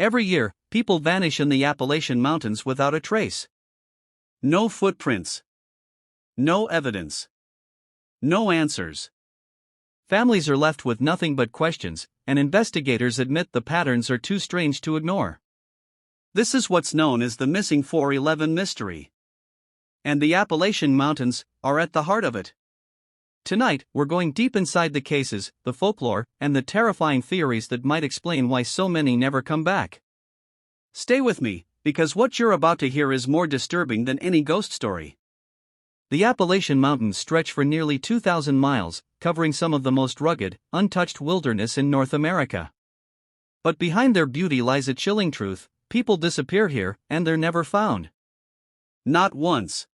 Every year, people vanish in the Appalachian Mountains without a trace. No footprints. No evidence. No answers. Families are left with nothing but questions, and investigators admit the patterns are too strange to ignore. This is what's known as the Missing 411 mystery. And the Appalachian Mountains are at the heart of it. Tonight, we're going deep inside the cases, the folklore, and the terrifying theories that might explain why so many never come back. Stay with me, because what you're about to hear is more disturbing than any ghost story. The Appalachian Mountains stretch for nearly 2,000 miles, covering some of the most rugged, untouched wilderness in North America. But behind their beauty lies a chilling truth: people disappear here, and they're never found. Not once.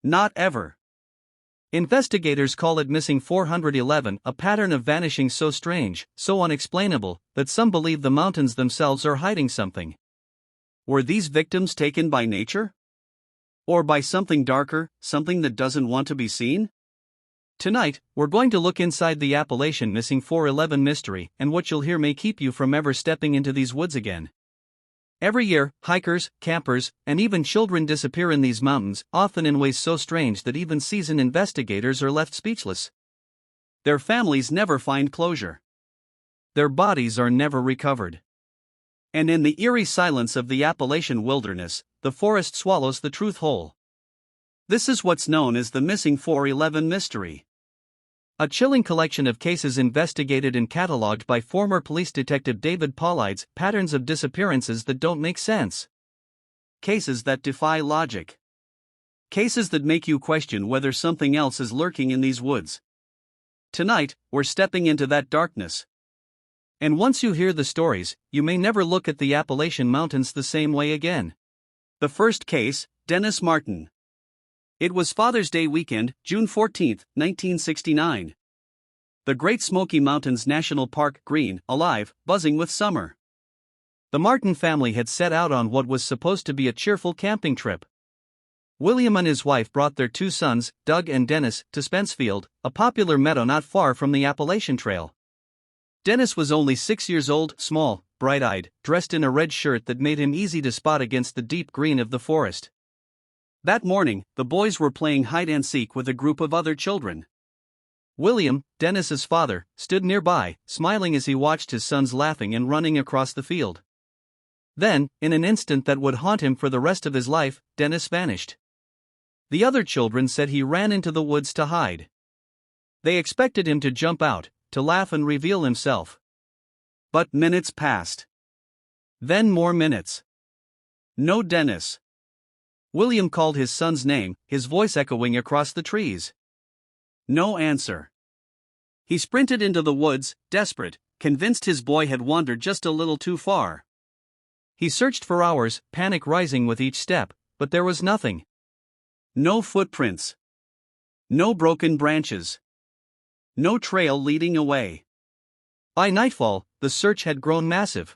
Not ever. Investigators call it Missing 411, a pattern of vanishing so strange, so unexplainable, that some believe the mountains themselves are hiding something. Were these victims taken by nature? Or by something darker, something that doesn't want to be seen? Tonight, we're going to look inside the Appalachian Missing 411 mystery, and what you'll hear may keep you from ever stepping into these woods again. Every year, hikers, campers, and even children disappear in these mountains, often in ways so strange that even seasoned investigators are left speechless. Their families never find closure. Their bodies are never recovered. And in the eerie silence of the Appalachian wilderness, the forest swallows the truth whole. This is what's known as the Missing 411 mystery. A chilling collection of cases investigated and catalogued by former police detective David Paulides, patterns of disappearances that don't make sense. Cases that defy logic. Cases that make you question whether something else is lurking in these woods. Tonight, we're stepping into that darkness. And once you hear the stories, you may never look at the Appalachian Mountains the same way again. The first case, Dennis Martin. It was Father's Day weekend, June 14, 1969. The Great Smoky Mountains National Park green, alive, buzzing with summer. The Martin family had set out on what was supposed to be a cheerful camping trip. William and his wife brought their two sons, Doug and Dennis, to Spencefield, a popular meadow not far from the Appalachian Trail. Dennis was only 6 years old, small, bright-eyed, dressed in a red shirt that made him easy to spot against the deep green of the forest. That morning, the boys were playing hide-and-seek with a group of other children. William, Dennis's father, stood nearby, smiling as he watched his sons laughing and running across the field. Then, in an instant that would haunt him for the rest of his life, Dennis vanished. The other children said he ran into the woods to hide. They expected him to jump out, to laugh and reveal himself. But minutes passed. Then more minutes. No Dennis. William called his son's name, his voice echoing across the trees. No answer. He sprinted into the woods, desperate, convinced his boy had wandered just a little too far. He searched for hours, panic rising with each step, but there was nothing. No footprints. No broken branches. No trail leading away. By nightfall, the search had grown massive.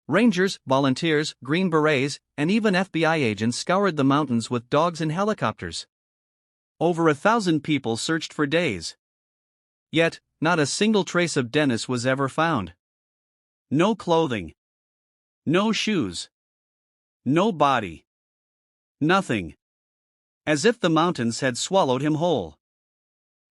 Rangers, volunteers, Green Berets, and even FBI agents scoured the mountains with dogs and helicopters. Over 1,000 people searched for days. Yet, not a single trace of Dennis was ever found. No clothing. No shoes. No body. Nothing. As if the mountains had swallowed him whole.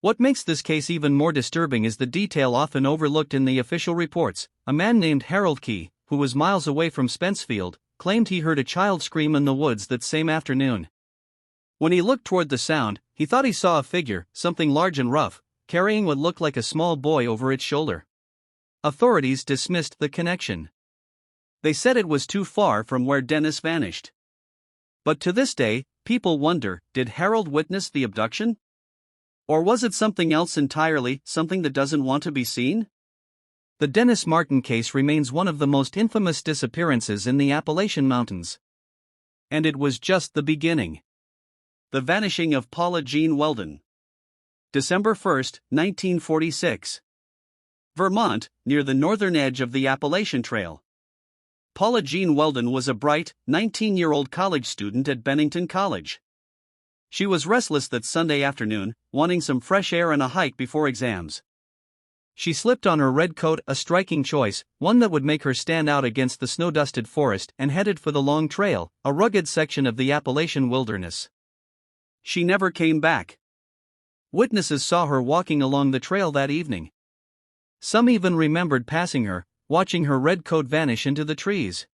What makes this case even more disturbing is the detail often overlooked in the official reports. A man named Harold Key, who was miles away from Spencefield, claimed he heard a child scream in the woods that same afternoon. When he looked toward the sound, he thought he saw a figure, something large and rough, carrying what looked like a small boy over its shoulder. Authorities dismissed the connection. They said it was too far from where Dennis vanished. But to this day, people wonder, did Harold witness the abduction? Or was it something else entirely, something that doesn't want to be seen? The Dennis Martin case remains one of the most infamous disappearances in the Appalachian Mountains. And it was just the beginning. The vanishing of Paula Jean Weldon. December 1, 1946. Vermont, near the northern edge of the Appalachian Trail. Paula Jean Weldon was a bright, 19-year-old college student at Bennington College. She was restless that Sunday afternoon, wanting some fresh air and a hike before exams. She slipped on her red coat, a striking choice, one that would make her stand out against the snow-dusted forest, and headed for the long trail, a rugged section of the Appalachian wilderness. She never came back. Witnesses saw her walking along the trail that evening. Some even remembered passing her, watching her red coat vanish into the trees.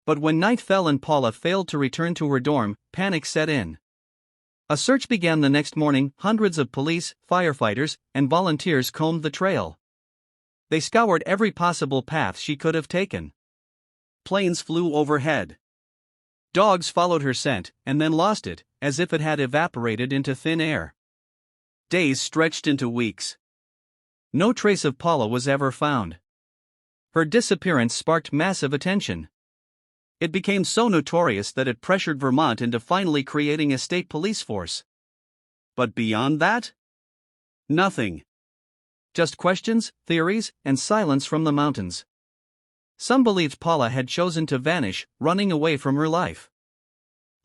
But when night fell and Paula failed to return to her dorm, panic set in. A search began the next morning. Hundreds of police, firefighters, and volunteers combed the trail. They scoured every possible path she could have taken. Planes flew overhead. Dogs followed her scent, and then lost it, as if it had evaporated into thin air. Days stretched into weeks. No trace of Paula was ever found. Her disappearance sparked massive attention. It became so notorious that it pressured Vermont into finally creating a state police force. But beyond that? Nothing. Just questions, theories, and silence from the mountains. Some believed Paula had chosen to vanish, running away from her life.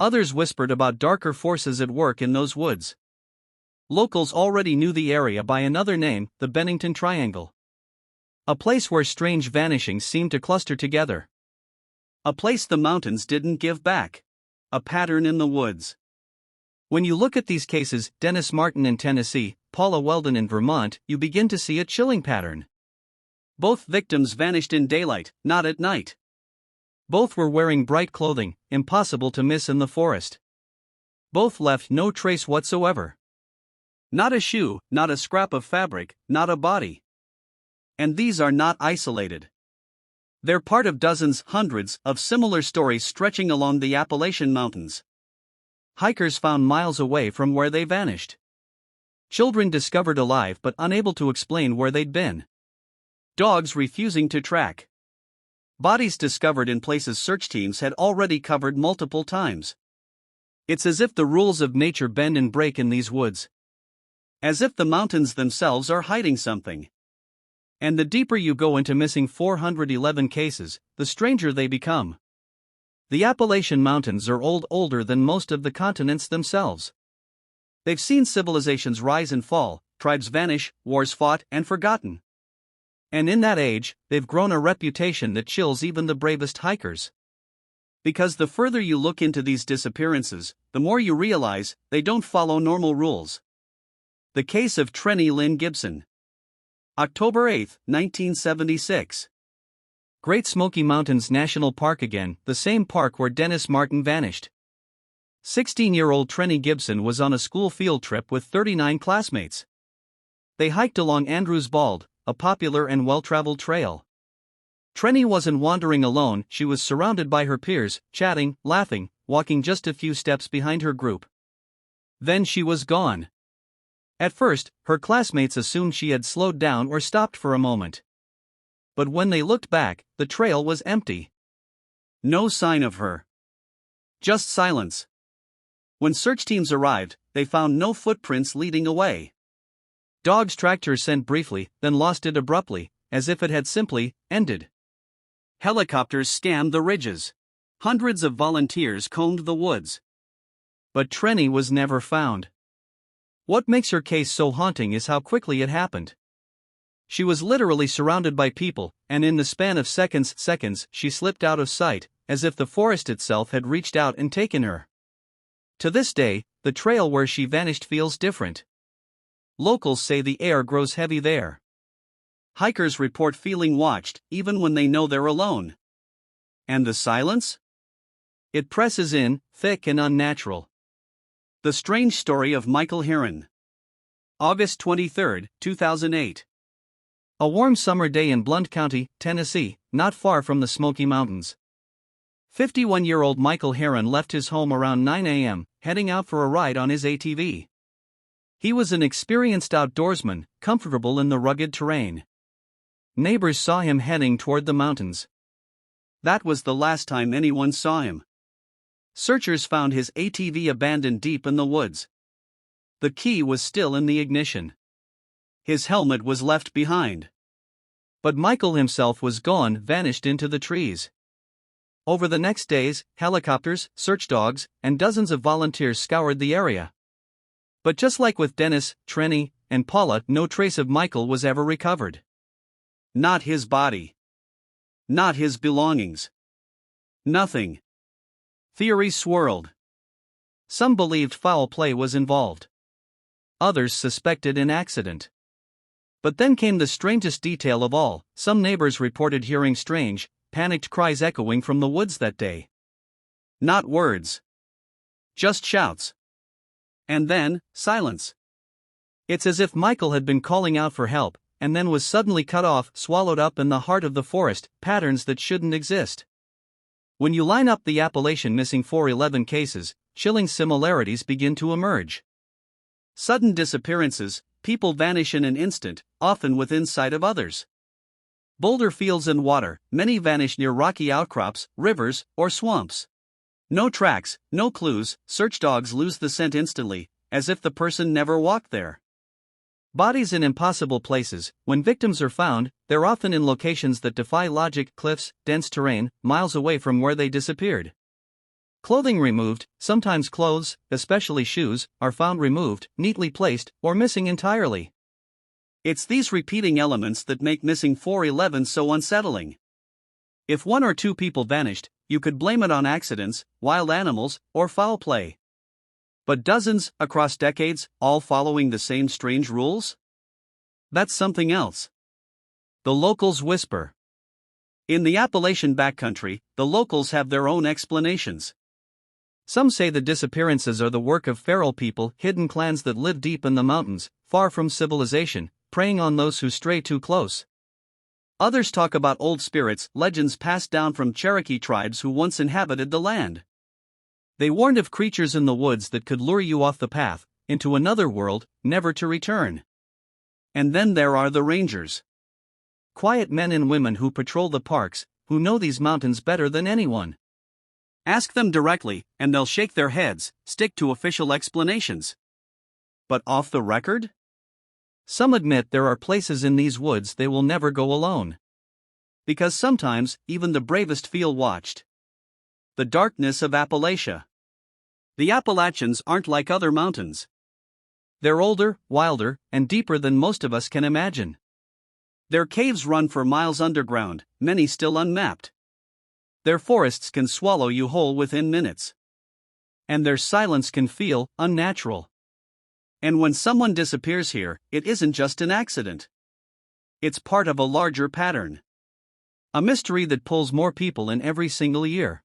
Others whispered about darker forces at work in those woods. Locals already knew the area by another name, the Bennington Triangle. A place where strange vanishings seemed to cluster together. A place the mountains didn't give back. A pattern in the woods. When you look at these cases, Dennis Martin in Tennessee, Paula Weldon in Vermont, you begin to see a chilling pattern. Both victims vanished in daylight, not at night. Both were wearing bright clothing, impossible to miss in the forest. Both left no trace whatsoever. Not a shoe, not a scrap of fabric, not a body. And these are not isolated. They're part of dozens, hundreds, of similar stories stretching along the Appalachian Mountains. Hikers found miles away from where they vanished. Children discovered alive but unable to explain where they'd been. Dogs refusing to track. Bodies discovered in places search teams had already covered multiple times. It's as if the rules of nature bend and break in these woods. As if the mountains themselves are hiding something. And the deeper you go into missing 411 cases, the stranger they become. The Appalachian Mountains are older than most of the continents themselves. They've seen civilizations rise and fall, tribes vanish, wars fought and forgotten. And in that age, they've grown a reputation that chills even the bravest hikers. Because the further you look into these disappearances, the more you realize they don't follow normal rules. The case of Trenny Lynn Gibson. October 8, 1976. Great Smoky Mountains National Park again, the same park where Dennis Martin vanished. 16-year-old Trenny Gibson was on a school field trip with 39 classmates. They hiked along Andrews Bald, a popular and well-traveled trail. Trenny wasn't wandering alone, she was surrounded by her peers, chatting, laughing, walking just a few steps behind her group. Then she was gone. At first, her classmates assumed she had slowed down or stopped for a moment. But when they looked back, the trail was empty. No sign of her. Just silence. When search teams arrived, they found no footprints leading away. Dogs tracked her scent briefly, then lost it abruptly, as if it had simply ended. Helicopters scanned the ridges. Hundreds of volunteers combed the woods. But Trenny was never found. What makes her case so haunting is how quickly it happened. She was literally surrounded by people, and in the span of seconds, she slipped out of sight, as if the forest itself had reached out and taken her. To this day, the trail where she vanished feels different. Locals say the air grows heavy there. Hikers report feeling watched, even when they know they're alone. And the silence? It presses in, thick and unnatural. The Strange Story of Michael Heron. August 23, 2008. A warm summer day in Blount County, Tennessee, not far from the Smoky Mountains. 51-year-old Michael Heron left his home around 9 a.m., heading out for a ride on his ATV. He was an experienced outdoorsman, comfortable in the rugged terrain. Neighbors saw him heading toward the mountains. That was the last time anyone saw him. Searchers found his ATV abandoned deep in the woods. The key was still in the ignition. His helmet was left behind. But Michael himself was gone, vanished into the trees. Over the next days, helicopters, search dogs, and dozens of volunteers scoured the area. But just like with Dennis, Trenny, and Paula, no trace of Michael was ever recovered. Not his body. Not his belongings. Nothing. Theories swirled. Some believed foul play was involved. Others suspected an accident. But then came the strangest detail of all. Some neighbors reported hearing strange, panicked cries echoing from the woods that day. Not words. Just shouts. And then, silence. It's as if Michael had been calling out for help, and then was suddenly cut off, swallowed up in the heart of the forest, patterns that shouldn't exist. When you line up the Appalachian missing 411 cases, chilling similarities begin to emerge. Sudden disappearances, people vanish in an instant, often within sight of others. Boulder fields and water, many vanish near rocky outcrops, rivers, or swamps. No tracks, no clues, search dogs lose the scent instantly, as if the person never walked there. Bodies in impossible places. When victims are found, they're often in locations that defy logic: cliffs, dense terrain, miles away from where they disappeared. Clothing removed, sometimes clothes, especially shoes, are found removed, neatly placed, or missing entirely. It's these repeating elements that make missing 411 so unsettling. If one or two people vanished, you could blame it on accidents, wild animals, or foul play. But dozens, across decades, all following the same strange rules? That's something else. The locals whisper. In the Appalachian backcountry, the locals have their own explanations. Some say the disappearances are the work of feral people, hidden clans that live deep in the mountains, far from civilization, preying on those who stray too close. Others talk about old spirits, legends passed down from Cherokee tribes who once inhabited the land. They warned of creatures in the woods that could lure you off the path, into another world, never to return. And then there are the rangers. Quiet men and women who patrol the parks, who know these mountains better than anyone. Ask them directly, and they'll shake their heads, stick to official explanations. But off the record? Some admit there are places in these woods they will never go alone. Because sometimes, even the bravest feel watched. The darkness of Appalachia. The Appalachians aren't like other mountains. They're older, wilder, and deeper than most of us can imagine. Their caves run for miles underground, many still unmapped. Their forests can swallow you whole within minutes. And their silence can feel unnatural. And when someone disappears here, it isn't just an accident. It's part of a larger pattern. A mystery that pulls more people in every single year.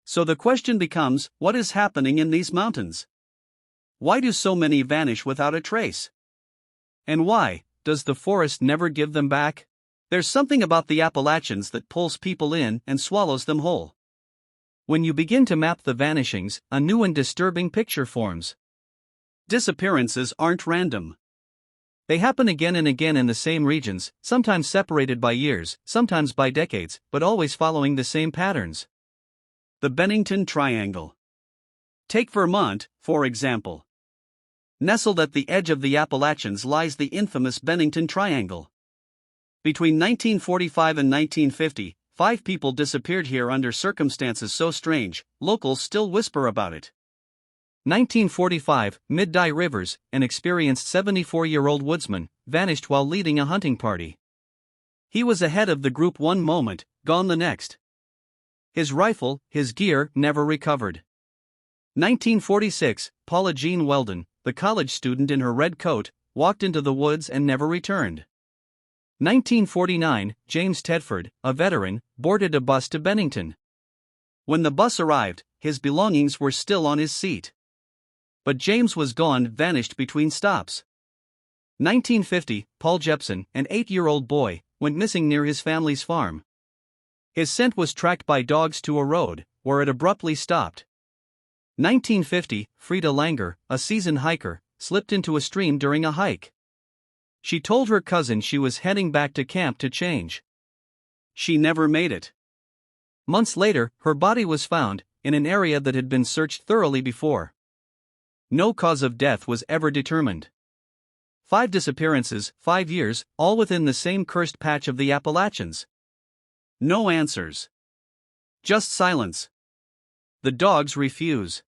So the question becomes, what is happening in these mountains? Why do so many vanish without a trace? And why does the forest never give them back? There's something about the Appalachians that pulls people in and swallows them whole. When you begin to map the vanishings, a new and disturbing picture forms. Disappearances aren't random. They happen again and again in the same regions, sometimes separated by years, sometimes by decades, but always following the same patterns. The Bennington Triangle. Take Vermont, for example. Nestled at the edge of the Appalachians lies the infamous Bennington Triangle. Between 1945 and 1950, 5 people disappeared here under circumstances so strange, locals still whisper about it. 1945, Mid-Dye Rivers, an experienced 74-year-old woodsman, vanished while leading a hunting party. He was ahead of the group one moment, gone the next. His rifle, his gear, never recovered. 1946, Paula Jean Weldon, the college student in her red coat, walked into the woods and never returned. 1949, James Tedford, a veteran, boarded a bus to Bennington. When the bus arrived, his belongings were still on his seat. But James was gone, vanished between stops. 1950, Paul Jepson, an 8-year-old boy, went missing near his family's farm. His scent was tracked by dogs to a road, where it abruptly stopped. 1950, Frida Langer, a seasoned hiker, slipped into a stream during a hike. She told her cousin she was heading back to camp to change. She never made it. Months later, her body was found, in an area that had been searched thoroughly before. No cause of death was ever determined. 5 disappearances, 5 years, all within the same cursed patch of the Appalachians. No answers. Just silence. The dogs refuse.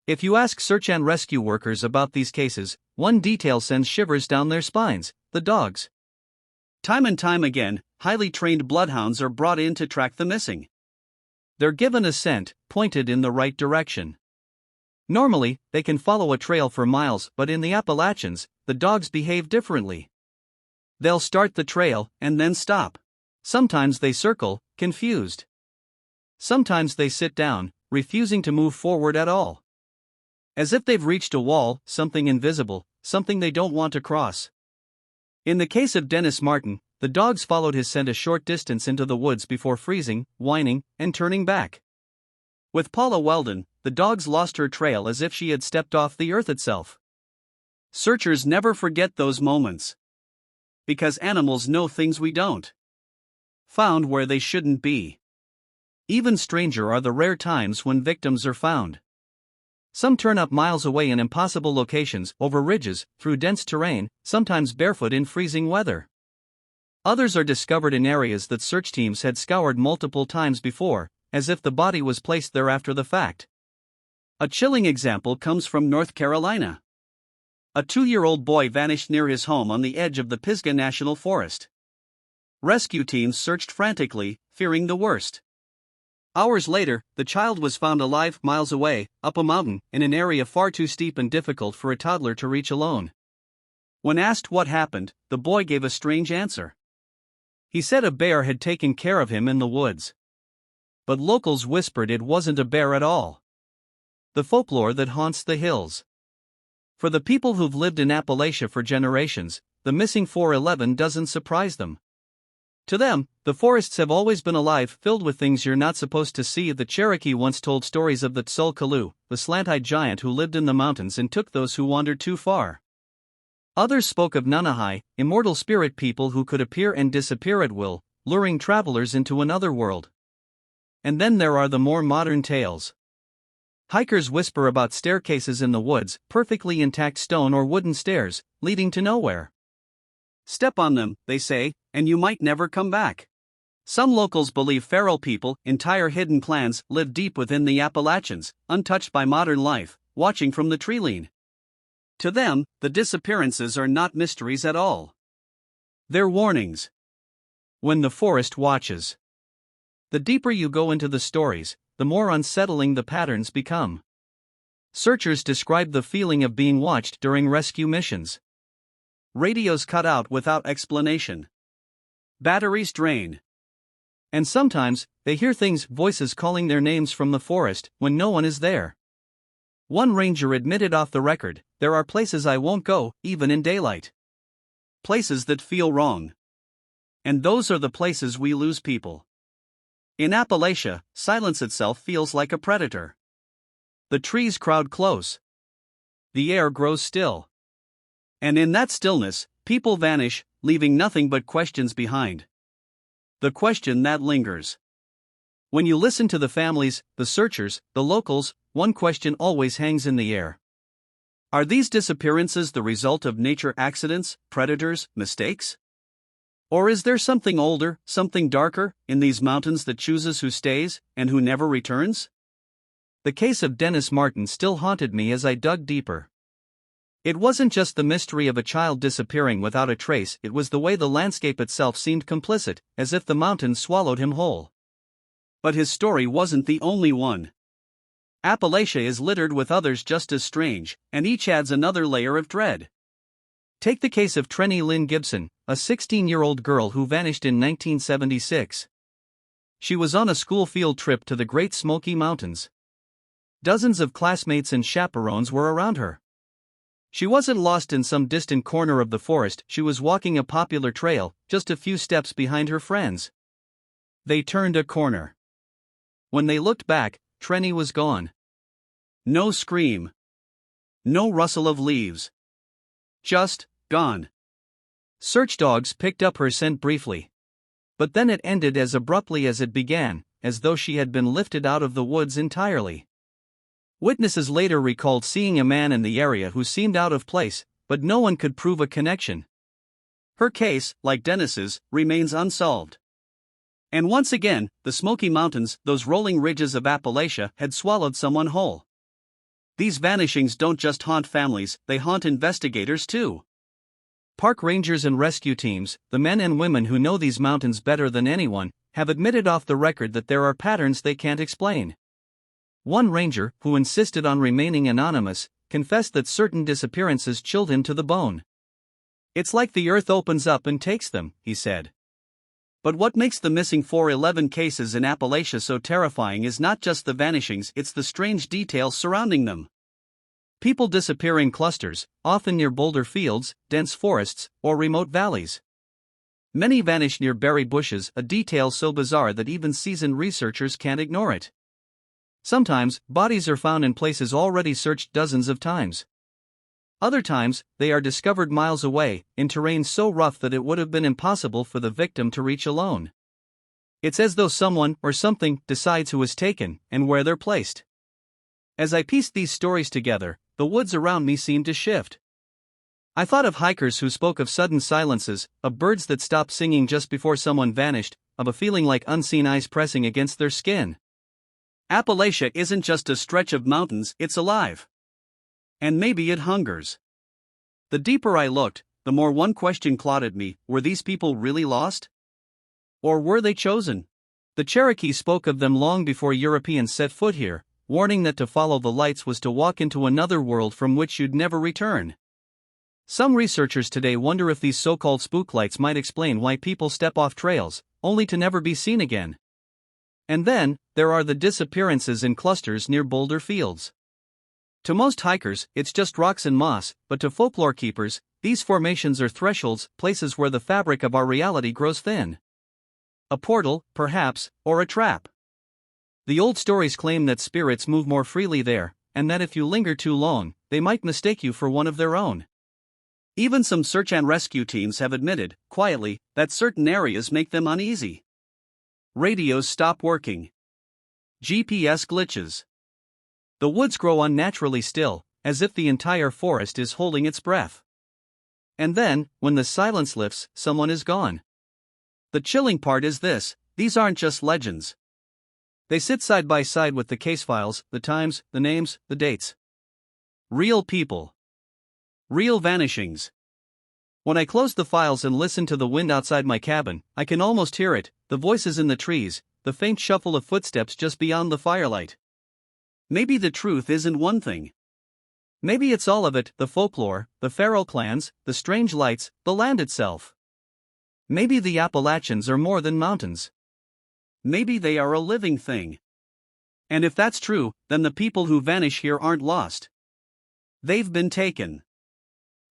If you ask search and rescue workers about these cases, one detail sends shivers down their spines: the dogs. Time and time again, highly trained bloodhounds are brought in to track the missing. They're given a scent, pointed in the right direction. Normally, they can follow a trail for miles, but in the Appalachians, the dogs behave differently. They'll start the trail and then stop. Sometimes they circle, confused. Sometimes they sit down, refusing to move forward at all. As if they've reached a wall, something invisible, something they don't want to cross. In the case of Dennis Martin, the dogs followed his scent a short distance into the woods before freezing, whining, and turning back. With Paula Weldon, the dogs lost her trail as if she had stepped off the earth itself. Searchers never forget those moments. Because animals know things we don't. Found where they shouldn't be. Even stranger are the rare times when victims are found. Some turn up miles away in impossible locations, over ridges, through dense terrain, sometimes barefoot in freezing weather. Others are discovered in areas that search teams had scoured multiple times before, as if the body was placed there after the fact. A chilling example comes from North Carolina. A 2-year-old boy vanished near his home on the edge of the Pisgah National Forest. Rescue teams searched frantically, fearing the worst. Hours later, the child was found alive miles away, up a mountain, in an area far too steep and difficult for a toddler to reach alone. When asked what happened, the boy gave a strange answer. He said a bear had taken care of him in the woods. But locals whispered it wasn't a bear at all. The folklore that haunts the hills. For the people who've lived in Appalachia for generations, the missing 411 doesn't surprise them. To them, the forests have always been alive, filled with things you're not supposed to see. The Cherokee once told stories of the Tsul'kalu', the slant-eyed giant who lived in the mountains and took those who wandered too far. Others spoke of Nunahai, immortal spirit people who could appear and disappear at will, luring travelers into another world. And then there are the more modern tales. Hikers whisper about staircases in the woods, perfectly intact stone or wooden stairs, leading to nowhere. Step on them, they say, and you might never come back. Some locals believe feral people, entire hidden clans, live deep within the Appalachians, untouched by modern life, watching from the tree-line. To them, the disappearances are not mysteries at all. They're warnings. When the forest watches. The deeper you go into the stories, the more unsettling the patterns become. Searchers describe the feeling of being watched during rescue missions. Radios cut out without explanation. Batteries drain. And sometimes, they hear things, voices calling their names from the forest, when no one is there. One ranger admitted off the record, "There are places I won't go, even in daylight. Places that feel wrong. And those are the places we lose people." In Appalachia, silence itself feels like a predator. The trees crowd close. The air grows still. And in that stillness, people vanish, leaving nothing but questions behind. The question that lingers. When you listen to the families, the searchers, the locals, one question always hangs in the air. Are these disappearances the result of nature accidents, predators, mistakes? Or is there something older, something darker, in these mountains that chooses who stays, and who never returns? The case of Dennis Martin still haunted me as I dug deeper. It wasn't just the mystery of a child disappearing without a trace, it was the way the landscape itself seemed complicit, as if the mountains swallowed him whole. But his story wasn't the only one. Appalachia is littered with others just as strange, and each adds another layer of dread. Take the case of Trenny Lynn Gibson, a 16-year-old girl who vanished in 1976. She was on a school field trip to the Great Smoky Mountains. Dozens of classmates and chaperones were around her. She wasn't lost in some distant corner of the forest, she was walking a popular trail, just a few steps behind her friends. They turned a corner. When they looked back, Trenny was gone. No scream. No rustle of leaves. Just, gone. Search dogs picked up her scent briefly. But then it ended as abruptly as it began, as though she had been lifted out of the woods entirely. Witnesses later recalled seeing a man in the area who seemed out of place, but no one could prove a connection. Her case, like Dennis's, remains unsolved. And once again, the Smoky Mountains, those rolling ridges of Appalachia, had swallowed someone whole. These vanishings don't just haunt families, they haunt investigators too. Park rangers and rescue teams, the men and women who know these mountains better than anyone, have admitted off the record that there are patterns they can't explain. One ranger, who insisted on remaining anonymous, confessed that certain disappearances chilled him to the bone. "It's like the earth opens up and takes them," he said. But what makes the missing 411 cases in Appalachia so terrifying is not just the vanishings, it's the strange details surrounding them. People disappear in clusters, often near boulder fields, dense forests, or remote valleys. Many vanish near berry bushes, a detail so bizarre that even seasoned researchers can't ignore it. Sometimes, bodies are found in places already searched dozens of times. Other times, they are discovered miles away, in terrain so rough that it would have been impossible for the victim to reach alone. It's as though someone, or something, decides who is taken, and where they're placed. As I pieced these stories together, the woods around me seemed to shift. I thought of hikers who spoke of sudden silences, of birds that stopped singing just before someone vanished, of a feeling like unseen ice pressing against their skin. Appalachia isn't just a stretch of mountains, it's alive. And maybe it hungers. The deeper I looked, the more one question clouded me: were these people really lost? Or were they chosen? The Cherokee spoke of them long before Europeans set foot here, warning that to follow the lights was to walk into another world from which you'd never return. Some researchers today wonder if these so-called spook lights might explain why people step off trails, only to never be seen again. And then, there are the disappearances in clusters near boulder fields. To most hikers, it's just rocks and moss, but to folklore keepers, these formations are thresholds, places where the fabric of our reality grows thin. A portal, perhaps, or a trap. The old stories claim that spirits move more freely there, and that if you linger too long, they might mistake you for one of their own. Even some search and rescue teams have admitted, quietly, that certain areas make them uneasy. Radios stop working. GPS glitches. The woods grow unnaturally still, as if the entire forest is holding its breath. And then, when the silence lifts, someone is gone. The chilling part is this: these aren't just legends. They sit side by side with the case files, the times, the names, the dates. Real people. Real vanishings. When I close the files and listen to the wind outside my cabin, I can almost hear it, the voices in the trees, the faint shuffle of footsteps just beyond the firelight. Maybe the truth isn't one thing. Maybe it's all of it: the folklore, the feral clans, the strange lights, the land itself. Maybe the Appalachians are more than mountains. Maybe they are a living thing. And if that's true, then the people who vanish here aren't lost. They've been taken.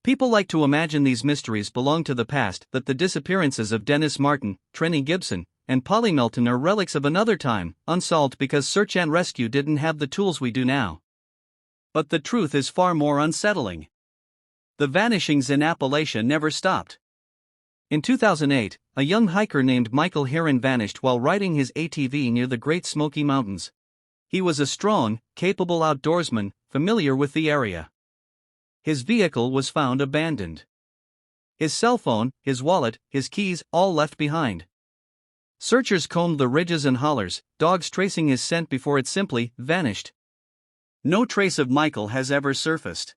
People like to imagine these mysteries belong to the past, that the disappearances of Dennis Martin, Trenny Gibson, and Polly Melton are relics of another time, unsolved because search and rescue didn't have the tools we do now. But the truth is far more unsettling. The vanishings in Appalachia never stopped. In 2008, a young hiker named Michael Heron vanished while riding his ATV near the Great Smoky Mountains. He was a strong, capable outdoorsman, familiar with the area. His vehicle was found abandoned. His cell phone, his wallet, his keys, all left behind. Searchers combed the ridges and hollers, dogs tracing his scent before it simply vanished. No trace of Michael has ever surfaced.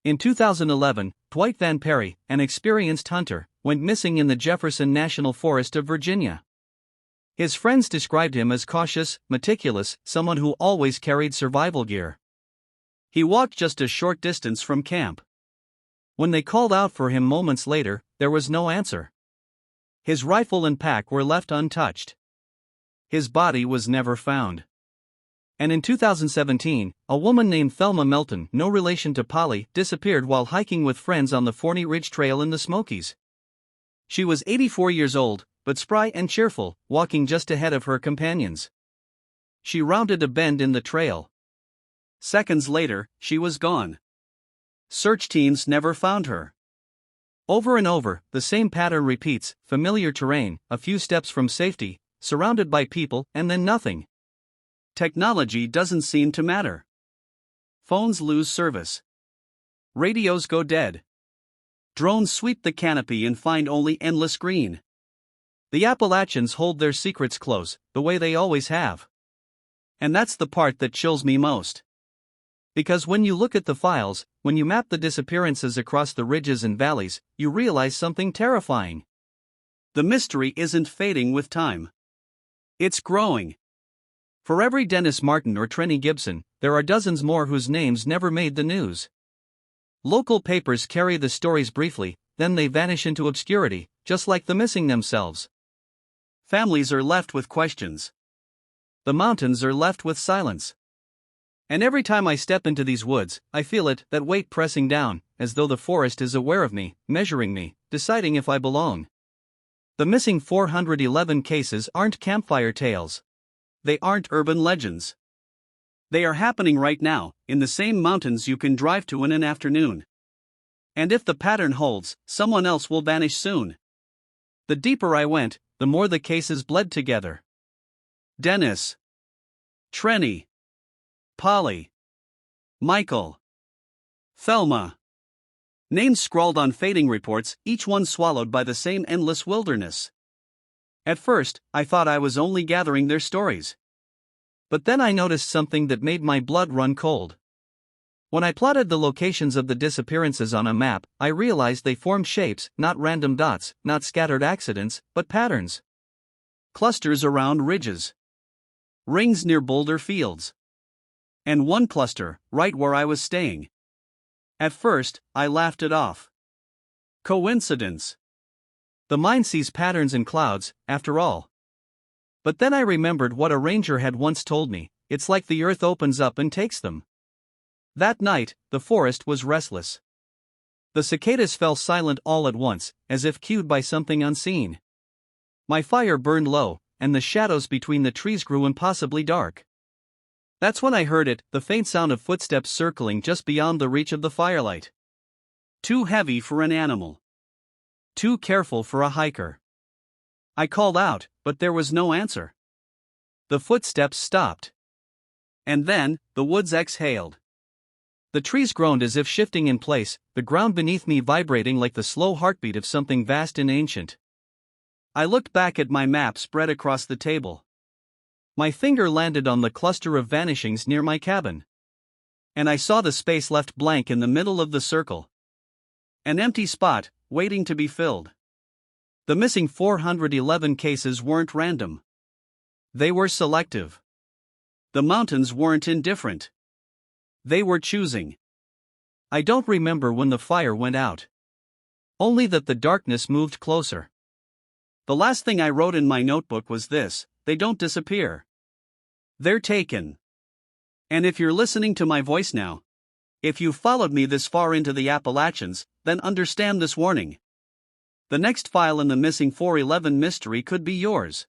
In 2011, Dwight Van Perry, an experienced hunter, went missing in the Jefferson National Forest of Virginia. His friends described him as cautious, meticulous, someone who always carried survival gear. He walked just a short distance from camp. When they called out for him moments later, there was no answer. His rifle and pack were left untouched. His body was never found. And in 2017, a woman named Thelma Melton, no relation to Polly, disappeared while hiking with friends on the Forney Ridge Trail in the Smokies. She was 84 years old, but spry and cheerful, walking just ahead of her companions. She rounded a bend in the trail. Seconds later, she was gone. Search teams never found her. Over and over, the same pattern repeats: familiar terrain, a few steps from safety, surrounded by people, and then nothing. Technology doesn't seem to matter. Phones lose service. Radios go dead. Drones sweep the canopy and find only endless green. The Appalachians hold their secrets close, the way they always have. And that's the part that chills me most. Because when you look at the files, when you map the disappearances across the ridges and valleys, you realize something terrifying. The mystery isn't fading with time. It's growing. For every Dennis Martin or Trenny Gibson, there are dozens more whose names never made the news. Local papers carry the stories briefly, then they vanish into obscurity, just like the missing themselves. Families are left with questions. The mountains are left with silence. And every time I step into these woods, I feel it, that weight pressing down, as though the forest is aware of me, measuring me, deciding if I belong. The missing 411 cases aren't campfire tales. They aren't urban legends. They are happening right now, in the same mountains you can drive to in an afternoon. And if the pattern holds, someone else will vanish soon. The deeper I went, the more the cases bled together. Dennis, Trenny, Polly, Michael, Thelma. Names scrawled on fading reports, each one swallowed by the same endless wilderness. At first, I thought I was only gathering their stories. But then I noticed something that made my blood run cold. When I plotted the locations of the disappearances on a map, I realized they formed shapes, not random dots, not scattered accidents, but patterns. Clusters around ridges. Rings near boulder fields. And one cluster, right where I was staying. At first, I laughed it off. Coincidence. The mind sees patterns in clouds, after all. But then I remembered what a ranger had once told me, it's like the earth opens up and takes them. That night, the forest was restless. The cicadas fell silent all at once, as if cued by something unseen. My fire burned low, and the shadows between the trees grew impossibly dark. That's when I heard it, the faint sound of footsteps circling just beyond the reach of the firelight. Too heavy for an animal. Too careful for a hiker. I called out, but there was no answer. The footsteps stopped. And then, the woods exhaled. The trees groaned as if shifting in place, the ground beneath me vibrating like the slow heartbeat of something vast and ancient. I looked back at my map spread across the table. My finger landed on the cluster of vanishings near my cabin. And I saw the space left blank in the middle of the circle. An empty spot, waiting to be filled. The missing 411 cases weren't random. They were selective. The mountains weren't indifferent. They were choosing. I don't remember when the fire went out. Only that the darkness moved closer. The last thing I wrote in my notebook was this: they don't disappear. They're taken. And if you're listening to my voice now, if you've followed me this far into the Appalachians, then understand this warning. The next file in the missing 411 mystery could be yours.